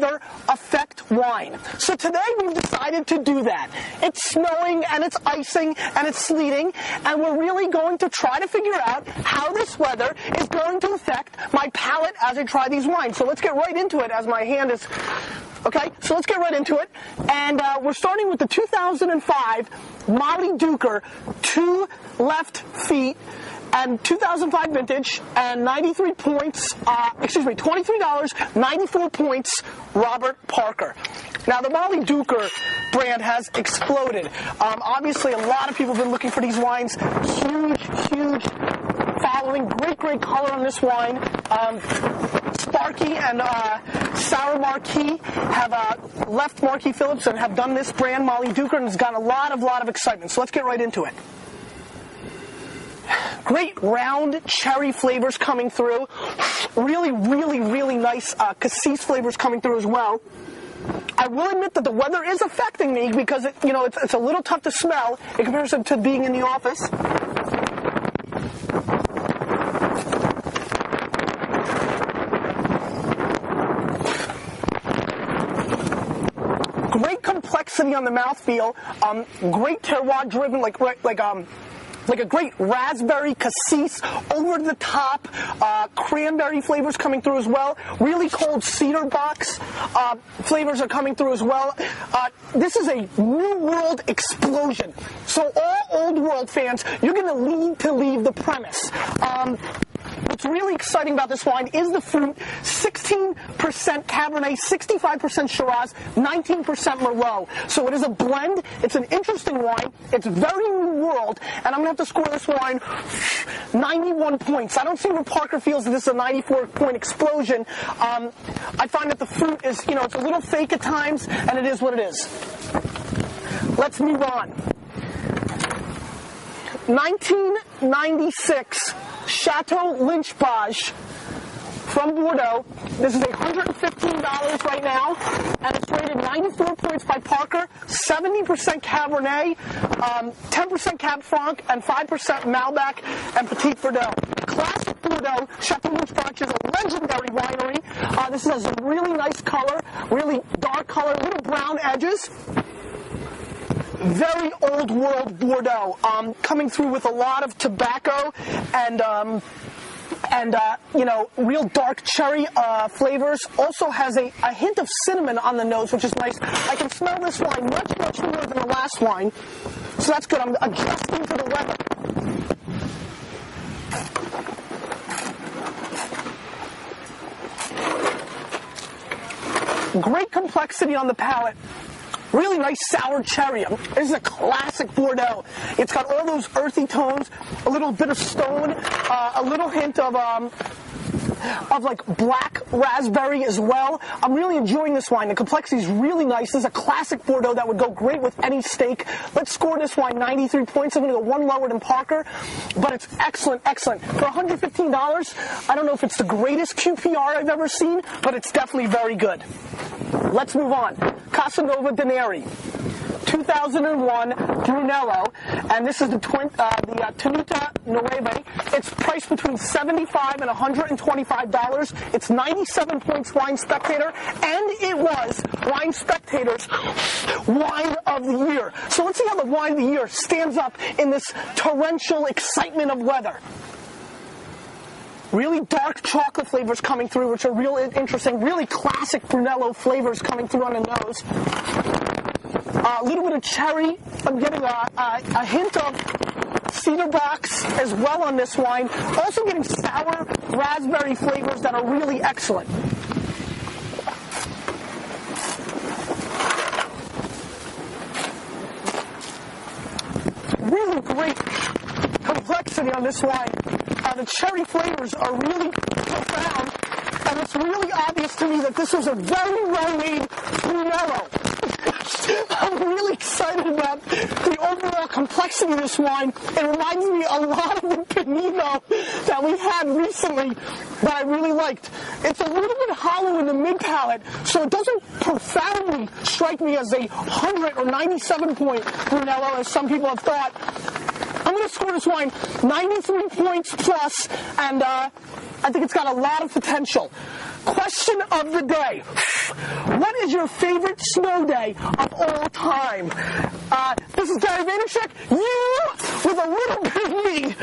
weather affect wine? So today we've decided to do that. It's snowing and it's icing and it's sleeting, and we're really going to try to figure out how this weather is going to affect my palate as I try these wines. So let's get right into it as my hand is... Okay, so let's get right into it. And we're starting with the 2005 Molly Duker 2 left feet and 2005 vintage and 93 points, $23, 94 points, Robert Parker. Now, the Molly Duker brand has exploded. Obviously, a lot of people have been looking for these wines. Huge following. Great color on this wine. Sparky and Sarah Marquis have left Marquis Phillips and have done this brand, Molly Duker, and it's got a lot of excitement. So let's get right into it. Great round cherry flavors coming through. Really nice cassis flavors coming through as well. I will admit that the weather is affecting me because it's a little tough to smell in comparison to being in the office. Great complexity on the mouthfeel. Great terroir driven, like a great raspberry cassis, over the top, cranberry flavors coming through as well. Really cold cedar box flavors are coming through as well. This is a new world explosion. So all old world fans, you're going to leave the premise. What's really exciting about this wine is the fruit. 16% Cabernet, 65% Shiraz, 19% Merlot. So it is a blend. It's an interesting wine. It's very new world, and I'm going to have to score this wine 91 points. I don't see where Parker feels that this is a 94-point explosion. I find that the fruit is, it's a little fake at times, and it is what it is. Let's move on. 1996 Chateau Lynch-Bage from Bordeaux. This is $115 right now, and it's rated 94 points by Parker, 70% Cabernet, 10% Cab Franc, and 5% Malbec and Petit Verdot. Classic Bordeaux. Chateau Lynch-Bage is a legendary winery. This has a really nice color, really dark color, little brown edges. Very old world Bordeaux, coming through with a lot of tobacco and real dark cherry flavors. Also has a hint of cinnamon on the nose, which is nice. I can smell this wine much more than the last wine, so that's good. I'm adjusting to the weather. Great complexity on the palate. Really nice sour cherry. This is a classic Bordeaux. It's got all those earthy tones, a little bit of stone, a little hint of like black raspberry as well. I'm really enjoying this wine. The complexity is really nice. This is a classic Bordeaux that would go great with any steak. Let's score this wine 93 points. I'm going to go one lower than Parker, but it's excellent. For $115, I don't know if it's the greatest QPR I've ever seen, but it's definitely very good. Let's move on. Casanova Denari, 2001 Brunello, and this is the Tenuta Nueve. It's priced between $75 and $125. It's 97 points Wine Spectator, and it was Wine Spectator's Wine of the Year. So let's see how the Wine of the Year stands up in this torrential excitement of weather. Really dark chocolate flavors coming through, which are real interesting. Really classic Brunello flavors coming through on the nose. A little bit of cherry. I'm getting a hint of cedar box as well on this wine. Also getting sour raspberry flavors that are really excellent. Really great complexity on this wine. The cherry flavors are really profound, and it's really obvious to me that this was a very well-made Brunello. I'm really excited about the overall complexity of this wine. It reminds me a lot of the Pinot that we had recently that I really liked. It's a little bit hollow in the mid-palate, so it doesn't profoundly strike me as a 100 or 97 point Brunello, as some people have thought. I'm going to score this wine 93 points plus, and I think it's got a lot of potential. Question of the day. What is your favorite snow day of all time? This is Gary Vaynerchuk. You with a little bit of me.